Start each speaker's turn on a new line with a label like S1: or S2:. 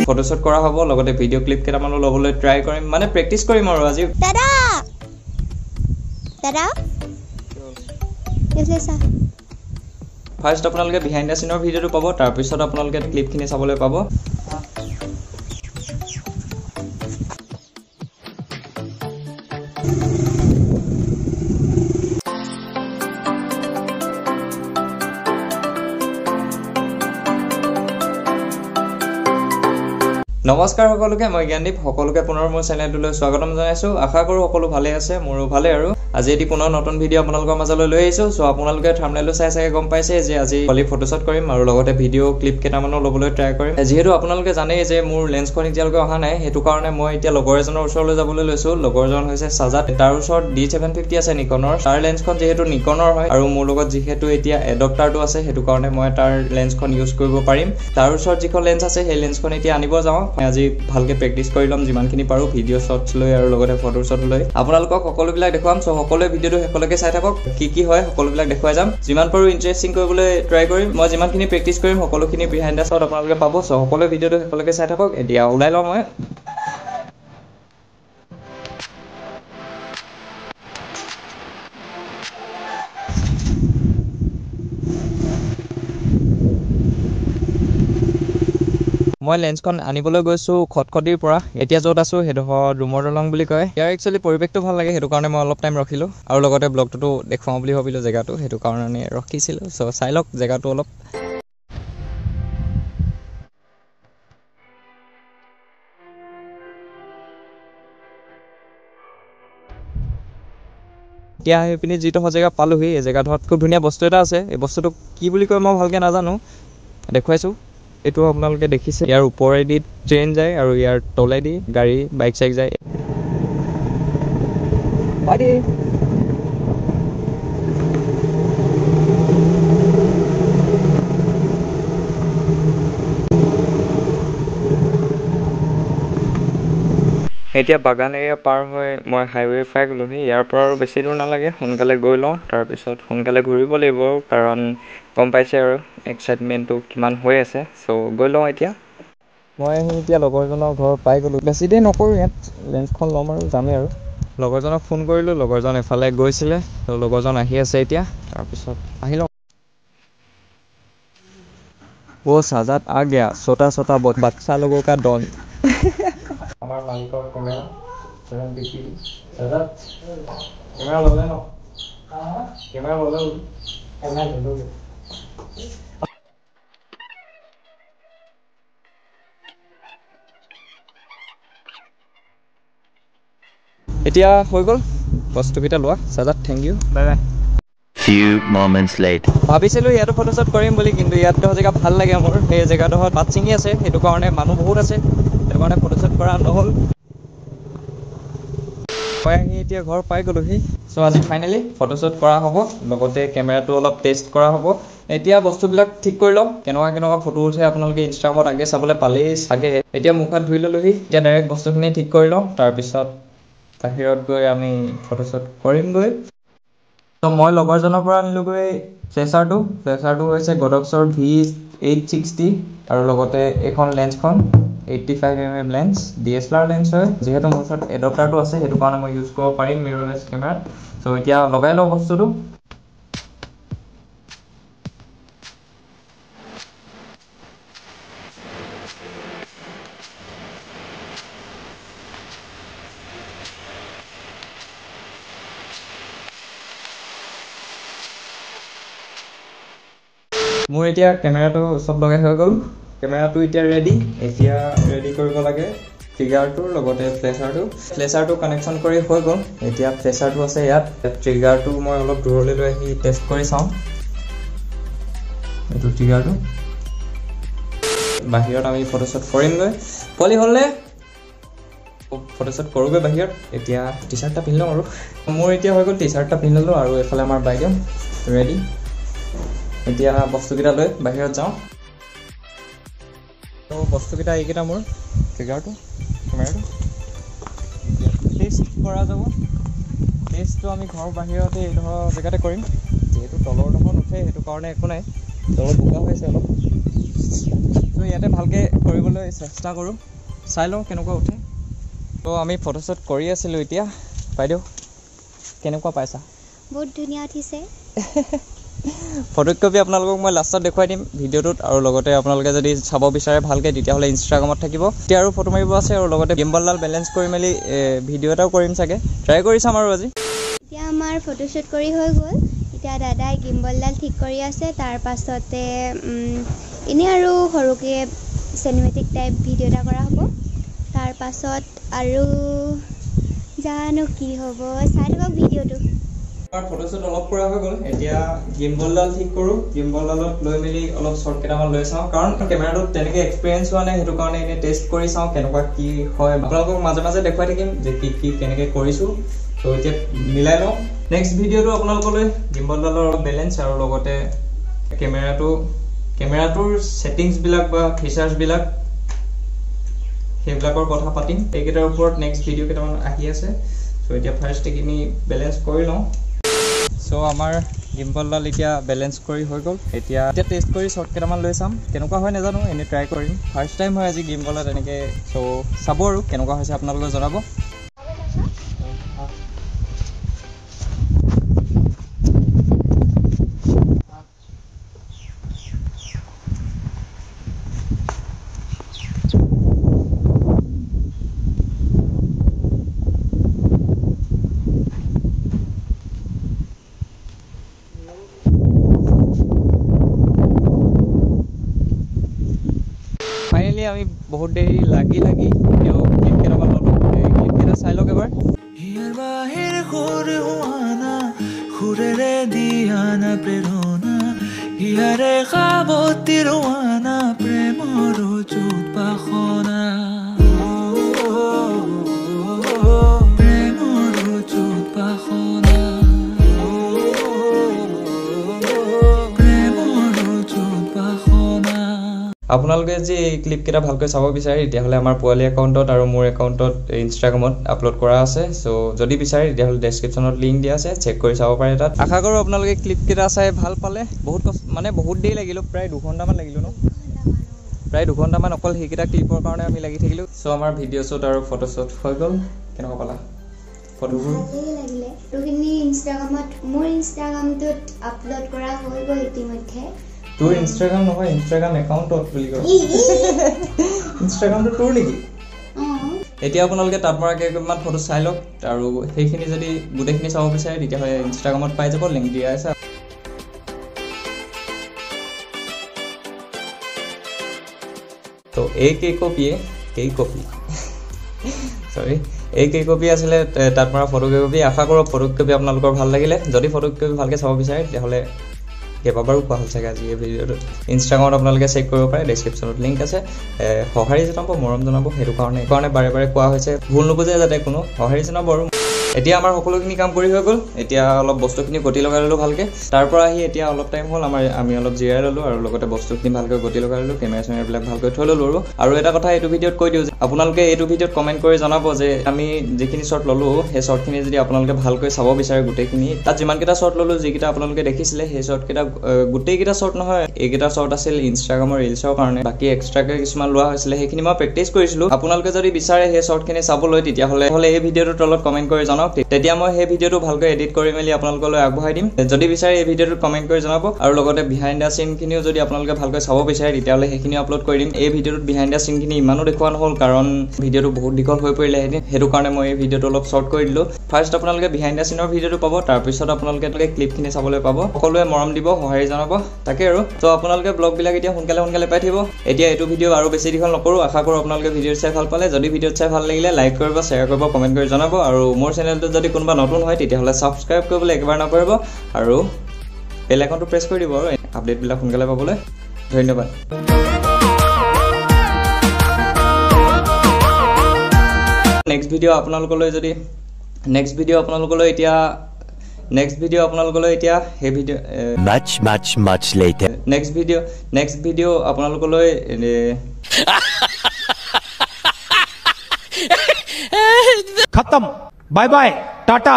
S1: photoshoot কৰা হ'ব লগতে ভিডিঅ' ক্লিপ কেইটামানো ল'বলৈ ট্ৰাই কৰিম মানে প্ৰেক্টিচ কৰিম আৰু আজি
S2: দাদা দাদা এফলেছা
S1: ফাৰ্ষ্ট আপোনালোকে বিহাইণ্ড দ্য চিনৰ ভিডিঅ'টো পাব তাৰপিছত আপোনালোকে ক্লিপখিনি চাবলৈ পাব নমস্কাৰ সকলোকে মই জ্ঞানদীপ সকলোকে পুনৰ মোৰ চেনেলটোলৈ স্বাগতম জনাইছো আশা কৰো সকলো ভালে আছে মোৰো ভালে আৰু আজি এটি পুনৰ নতুন ভিডিঅ' আপোনালোকৰ মাজলৈ লৈ আহিছো সো আপোনালোকে থাম্বনেইলটো চাই চাই গম পাইছে যে আজি পলি ফটোশ্বুট কৰিম আৰু লগতে ভিডিঅ' ক্লিপ কেইটামানো ল'বলৈ ট্ৰাই কৰিম যেহেতু আপোনালোকে জানেই যে মোৰ লেন্সখন এতিয়ালৈকে অহা নাই হেতু কাৰণে মই এতিয়া লগৰ এজনৰ ওচৰলৈ যাবলৈ লৈছো লগৰজন হৈছে সাজাত তাৰ ওচৰত D750 আছে নিকনৰ তাৰ লেন্সখন যেহেতু নিকনৰ হয় আৰু মোৰ লগত যেহেতু এতিয়া এডপ্টাৰটো আছে হেতু কাৰণে মই তাৰ লেন্সখন ইউজ কৰিব পাৰিম তাৰ ওচৰত যিখন লেন্স আছে সেই লেন্সখন এতিয়া আনিব যাওঁ আজি ভালকে প্ৰেক্টিচ কৰি লম যিমানখিনি পাৰো ভিডিঅ' শ্বটছ লৈ আৰু লগতে ফটো শ্বট লৈ আপোনালোকক সকলোবিলাক দেখুৱাম সো সকলোৱে ভিডিঅ'টো শেষলৈকে চাই থাকক কি হয় সকলোবিলাক দেখুৱাই যাম যিমান পাৰো ইন্টাৰেষ্টিং কৰিবলৈ ট্ৰাই কৰিম মই যিমানখিনি প্ৰেক্টিচ কৰিম সকলোখিনি বিহাইণ্ড দ্য শ্বট আপোনালোকে পাব সো সকলোৱে ভিডিঅ'টো শেষলৈকে চাই থাকক এতিয়া ওলাই লওঁ মই লেন্সখন আনিবলৈ গৈছো খটখটিৰ পৰা এতিয়া য'ত আছো হেডোখৰ ৰুমৰ দলং বুলি কয় ইয়াৰ একচুৱেলি পৰিৱেশটো ভাল লাগে হেতু কাৰণে মই অলপ টাইম ৰখিলো আৰু লগতে ব্লগটো দেখুৱাও বুলি ভাবিলো জেগাটো হেতু কাৰণে ৰখিছিলো সো চাই লওক জেগাটো অলপ এতিয়া আহি পিনি যিটো জেগা পালোহি এই জেগাটোত খুব ধুনীয়া বস্তু এটা আছে এই বস্তুটো কি বুলি কয় মই ভালকে নাজানো দেখুৱাইছো এটো আপোনালোকে দেখিছে ইয়াৰ ওপৰেদি ট্ৰেইন যায় আৰু ইয়াৰ তলেদি গাড়ী বাইক চাইক যায় এতিয়া বাগান এৰিয়া পাৰ হৈ মই হাইৱে পাই গ'লোহি ইয়াৰ পৰা আৰু বেছি দূৰ নালাগে সোনকালে গৈ লওঁ তাৰপিছত সোনকালে ঘূৰিব লাগিব কাৰণ গম পাইছে আৰু এক্সাইটমেণ্টটো কিমান হৈ আছে সো গৈ লওঁ এতিয়া মই এতিয়া লগৰজনৰ ঘৰ পাই গ'লো বেছি দেৰি নকৰোঁ ইয়াত লেন্সখন ল'ম আৰু যামেই আৰু লগৰজনক ফোন কৰিলোঁ লগৰজন এফালে গৈছিলে তো লগৰজন আহি আছে এতিয়া তাৰপিছত আহি লওঁ वो साजात आ गया छोटा छोटा बच्चा लोगों का डॉन हमारे मालिक और कैमरा चरण देखिए साजात कैमरा लो लेना कैमरा लो लो कैमरा लो लो এতিয়া হৈ গ'ল বস্তুকেইটা লোৱা সাজাত thank you bye bye
S3: few moments later
S1: ভাবিছিলো ইয়াতো ফটোশ্বট কৰিম বুলি কিন্তু ইয়াতো জেগা ভাল লাগে মোৰ এই জেগাটোত পাত চিঙি আছে হেতু কাৰণে মানুহ বহুত আছে হেতু কাৰণে ফটোশ্বট কৰা নহ'ল মই এতিয়া ঘৰ পাই গ'লোহি সো আজি ফাইনেলি ফটোশ্বট কৰা হ'ব লগতে কেমেৰাটো অলপ টেষ্ট কৰা হ'ব এতিয়া বস্তুবিলাক ঠিক কৰি লওঁ কেনেকুৱা ফটো উঠে আপোনালোকে ইনষ্টাগ্ৰামত আগে চাবলৈ পালেই চাগে এতিয়া মুখত ধুই ল'লোহি এতিয়া ডাইৰেক্ট বস্তুখিনি ঠিক কৰি লওঁ তাৰপিছত বাহিৰত গৈ আমি ফটোশ্বট কৰিমগৈ তো মই লগৰজনৰ পৰা আনিলোগৈ ফ্লেচাৰটো হৈছে গডক্সৰ V860 আৰু লগতে এখন লেন্সখন 85mm লেন্স DSLR লেন্স হয় যেহেতু মোৰ ওচৰত এডপ্টাৰটো আছে হেতু কাৰণে মই ইউজ কৰিব পাৰিম মিৰৰলেছ কেমেৰাত সো এতিয়া লগাই লওঁ বস্তুটো মোৰ এতিয়া কেমেৰাটো সব লগাই হৈ গ'ল কেমেৰাটো এতিয়া ৰেডি কৰিব লাগে ট্ৰিগাৰটোৰ লগতে ফ্লেচাৰটো কানেকশ্যন কৰি হৈ গ'ল এতিয়া ফ্লেচাৰটো আছে ইয়াত ট্ৰিগাৰটো মই অলপ দূৰলৈ লৈ আহি টেষ্ট কৰি চাওঁ এইটো ট্ৰিগাৰটো বাহিৰত আমি ফটোশ্বট কৰিমগৈ পলি হ'লনে ফটোশ্বট কৰোঁগৈ বাহিৰত এতিয়া টি চাৰ্টটা পিন্ধি লওঁ আৰু মোৰ এতিয়া হৈ গ'ল টি চাৰ্টটা পিন্ধি ল'লোঁ আৰু এইফালে আমাৰ বাইদেউ ৰেডি এতিয়া বস্তুকেইটা লৈ বাহিৰত যাওঁ তো বস্তুকেইটা এইকেইটা মোৰ ট্ৰিগাৰটো কেমেৰাটো টেষ্ট কৰা যাব টেষ্টটো আমি ঘৰৰ বাহিৰতে এই ধৰ জেগাতে কৰিম যেহেতু তলৰ ডোখৰ নুঠে সেইটো কাৰণে একো নাই অলপ বোকা হৈছে অলপ তো ইয়াতে ভালকৈ কৰিবলৈ চেষ্টা কৰোঁ চাই লওঁ কেনেকুৱা উঠে তো আমি ফটোশ্বুট কৰি আছিলোঁ এতিয়া বাইদেউ কেনেকুৱা পাইছা
S2: বহুত ধুনীয়া উঠিছে
S1: ফটোকপি আপোনালোকক মই লাষ্টত দেখুৱাই দিম ভিডিঅ'টোত আৰু লগতে আপোনালোকে যদি চাব বিচাৰে ভালকৈ তেতিয়াহ'লে ইনষ্টাগ্ৰামত থাকিব এতিয়া আৰু ফটো মাৰিব আছে আৰু লগতে গিম্বলডাল বেলেঞ্চ কৰি মেলি ভিডিঅ' এটাও কৰিম চাগে ট্ৰাই কৰি চাম আৰু আজি
S2: এতিয়া আমাৰ ফটোশ্বুট কৰি হৈ গ'ল এতিয়া দাদাই গিম্বলডাল ঠিক কৰি আছে তাৰ পাছতে এনেই আৰু সৰুকৈ চিনেমেটিক টাইপ ভিডিঅ' এটা কৰা হ'ব তাৰ পাছত আৰু জানো কি হ'ব চাই থাকক ভিডিঅ'টো
S1: ফটোশ্বুট অলপ কৰা হৈ গ'ল এতিয়া গিম্বলডাল ঠিক কৰোঁ গিম্বলডালত লৈ মেলি অলপ শ্বৰ্ট কেইটামান লৈ চাওঁ কাৰণ কেমেৰাটোত তেনেকৈ এক্সপিৰিয়েঞ্চ হোৱা নাই সেইটো কাৰণে এনেই টেষ্ট কৰি চাওঁ কেনেকুৱা কি হয় আপোনালোকক মাজে মাজে দেখুৱাই থাকিম যে কি কেনেকৈ কৰিছোঁ তো এতিয়া মিলাই লওঁ নেক্সট ভিডিঅ'টো আপোনালোকলৈ গিম্বলডালৰ অলপ বেলেঞ্চ আৰু লগতে কেমেৰাটোৰ ছেটিংছবিলাক বা ফিচাৰ্ছবিলাক সেইবিলাকৰ কথা পাতিম এইকেইটাৰ ওপৰত নেক্সট ভিডিঅ' কেইটামান আহি আছে চ' এতিয়া ফাৰ্ষ্ট এইখিনি বেলেঞ্চ কৰি লওঁ চ' আমাৰ গিম্বলডাল এতিয়া বেলেঞ্চ কৰি হৈ গ'ল এতিয়া টেষ্ট কৰি শ্বৰ্ট কেইটামান লৈ চাম কেনেকুৱা হয় নাজানো এনেই ট্ৰাই কৰিম ফাৰ্ষ্ট টাইম হয় আজি গিম্বলত এনেকৈ চ' চাব আৰু কেনেকুৱা হৈছে আপোনালোকে জনাব ফাইনেলি আমি বহুত দেৰি লাগি তেওঁ ক্লিপ কেইটামান ল'লোঁ ক্লিপ কেইটা চাই লওক এবাৰ
S4: হিয়াৰ বাহিৰ সুৰ হোৱানা সুৰেৰে দিয়ানা প্ৰেৰণা হিয়াৰে কাবতি ৰোৱানা প্ৰেমৰ চুপাখনা প্ৰেমৰ চুপাখনা প্ৰেমৰ চুপাখনা
S1: আপোনালোকে যে এই ক্লিপকেইটা ভালকৈ চাব বিচাৰে তেতিয়াহ'লে আমাৰ পোৱালি একাউণ্টত আৰু মোৰ একাউণ্টত ইনষ্টাগ্ৰামত আপলোড কৰা আছে চ' যদি বিচাৰে তেতিয়াহ'লে ডেছক্ৰিপশ্যনত লিংক দিয়া আছে চেক কৰি চাব পাৰে তাত আশা কৰোঁ আপোনালোকে ক্লিপকেইটা চাই ভাল পালে বহুত দেৰি লাগিলোঁ প্ৰায় 2 ঘণ্টামান লাগিলোঁ ন প্ৰায় 2 ঘণ্টামান অকল সেইকেইটা ক্লিপৰ কাৰণে আমি লাগি থাকিলোঁ চ' আমাৰ ভিডিঅ' শ্বুট আৰু ফটো শ্বুট হৈ গ'ল কেনেকুৱা পালা ফটোবোৰ
S2: লাগিলে এইখিনি ইনষ্টাগ্ৰামত মোৰ ইনষ্টাগ্ৰামটোত আপলোড কৰা হৈ গ'ল ইতিমধ্যে
S1: তোৰ ইনষ্টাগ্ৰাম নহয় ইনষ্টাগ্ৰাম একাউণ্টত বুলি কয় ইনষ্টাগ্ৰামটো তোৰ নেকি এতিয়া আপোনালোকে তাত পৰা কেইটামান ফটো চাই লওক আৰু সেইখিনি যদি গোটেইখিনি চাব বিচাৰে তেতিয়াহ'লে ইনষ্টাগ্ৰামত পাই যাব লিংক দিয়া আছে তো এই কেই কপি আছিলে তাত পৰা ফটো কপি আশা কৰোঁ ফটো কপি আপোনালোকৰ ভাল লাগিলে যদি ফটো কপি ভালকৈ চাব বিচাৰে তেতিয়াহ'লে কেইবাবাৰো কোৱা হ'ল চাগে আজি এই ভিডিঅ'টোত ইনষ্টাগ্ৰামত আপোনালোকে চেক কৰিব পাৰে ডেছক্ৰিপশ্যনত লিংক আছে সঁহাৰি জনাব মৰম জনাব সেইটো কাৰণে বাৰে বাৰে কোৱা হৈছে ভুল নুবুজে যাতে কোনো সঁহাৰি জনাব আৰু এতিয়া আমাৰ সকলোখিনি কাম কৰি হৈ গ'ল এতিয়া অলপ বস্তুখিনি গতি লগাই ল'লোঁ ভালকৈ তাৰ পৰা আহি এতিয়া অলপ টাইম হ'ল আমি অলপ জিৰাই ল'লোঁ আৰু লগতে বস্তুখিনি ভালকৈ গতি লগাই ল'লোঁ কেমেৰাবিলাক ভালকৈ থৈ ল'লোঁ আৰু এটা কথা এইটো ভিডিঅ'ত কৈ দিওঁ যে আপোনালোকে এইটো ভিডিঅ'ত কমেণ্ট কৰি জনাব যে আমি যিখিনি শ্বৰ্ট ল'লোঁ সেই শ্বৰ্টখিনি যদি আপোনালোকে ভালকৈ চাব বিচাৰে গোটেইখিনি তাত যিমানকেইটা শ্বৰ্ট ল'লোঁ যিকেইটা আপোনালোকে দেখিছিলে সেই শ্বৰ্টকেইটা গোটেইকেইটা শ্বৰ্ট নহয় এইকেইটা শ্বৰ্ট আছিল ইনষ্টাগ্ৰামৰ ৰিলছৰ কাৰণে বাকী এক্সট্ৰাকৈ কিছুমান লোৱা হৈছিলে সেইখিনি মই প্ৰেক্টিচ কৰিছিলোঁ আপোনালোকে যদি বিচাৰে সেই শ্বৰ্টখিনি চাবলৈ তেতিয়াহ'লে এই ভিডিঅ'টোৰ তলত কমেণ্ট কৰি জনাওক তেতিয়া মই সেই ভিডিঅ'টো ভালকৈ এডিট কৰি মেলি আপোনালোকলৈ আগবঢ়াই দিম যদি বিচাৰে এই ভিডিঅ'টোত কমেণ্ট কৰি জনাব আৰু লগতে বিহাইণ্ড দ্য চিনখিনিও যদি আপোনালোকে ভালকৈ চাব বিচাৰে তেতিয়াহ'লে সেইখিনিও আপলোড কৰি দিম এই ভিডিঅ'টোত বিহাইণ্ড দ্য চিনখিনি ইমানো দেখুওৱা নহ'ল কাৰণ ভিডিঅ'টো বহুত দীঘল হৈ পৰিলে সেইটো কাৰণে মই এই ভিডিঅ'টো অলপ শ্বৰ্ট কৰি দিলোঁ ফাৰ্ষ্ট আপোনালোকে বিহাইণ্ড দ্য চিনৰ ভিডিঅ'টো পাব তাৰপিছত আপোনালোকে ক্লিপখিনি চাবলৈ পাব সকলোৱে মৰম দিব সঁহাৰি জনাব তাকে আৰু তো আপোনালোকে ব্লগবিলাক এতিয়া সোনকালে পাই থাকিব এতিয়া এইটো ভিডিঅ' আৰু বেছি দীঘল নকৰোঁ আশা কৰোঁ আপোনালোকে ভিডিঅ'ত চাই ভাল পালে যদি ভিডিঅ'ত চাই ভাল লাগিলে লাইক কৰিব শ্বেয়াৰ কৰিব কমেণ্ট কৰি জনাব আৰু মোৰ চেনেলটোত যদি কোনোবা নতুন হয় তেতিয়াহ'লে ছাবস্ক্ৰাইব কৰিবলৈ একেবাৰে নকৰিব আৰু বেল আইকনটো প্ৰেছ কৰি দিব আৰু আপডেটবিলাক সোনকালে পাবলৈ ধন্যবাদ নেক্সট ভিডিঅ' আপোনালোকলৈ এতিয়া সেই video'
S3: much later
S1: next video' আপোনালোকলৈ
S5: खत्म बाय बाय टाटा